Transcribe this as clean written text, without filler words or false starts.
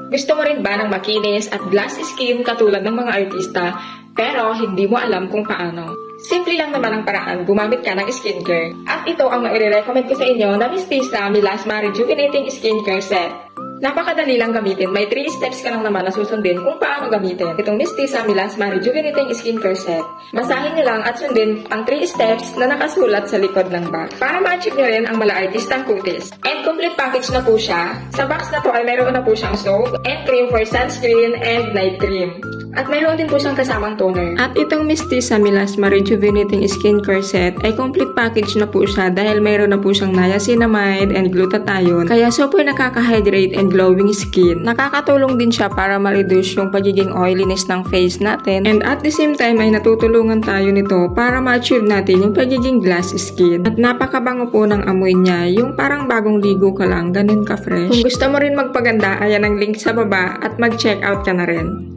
Gusto mo rin ba ng makinis at glass skin katulad ng mga artista pero hindi mo alam kung paano? Simple lang naman ang paraan, gumamit ka ng skincare. At ito ang maire-recommend ko sa inyo na Mistisa Melasma Rejuvenating Skincare Set. Napakadali lang gamitin. May 3 steps ka lang naman na susundin kung paano gamitin itong Mistisa Melasma Rejuvenating Skincare Set. Basahin niyo lang at sundin ang 3 steps na nakasulat sa likod ng bag para ma-achieve niyo rin ang mala-artistang kutis. And complete package na po siya. Sa box na to ay meron na po siyang soap and cream for sunscreen and night cream. At mayroon din po siyang kasamang toner. At itong Mistisa Melasma Rejuvenating Skincare Set ay complete package na po siya dahil mayroon na po siyang niacinamide and glutathione. Kaya super nakaka-hydrate and glowing skin. Nakakatulong din siya para ma-reduce yung pagiging oiliness ng face natin. And at the same time ay natutulungan tayo nito para ma-achieve natin yung pagiging glass skin. At napakabango po ng amoy niya. Yung parang bagong ligo ka lang, ganun ka-fresh. Kung gusto mo rin magpaganda, ayan ang link sa baba at mag-check out ka na rin.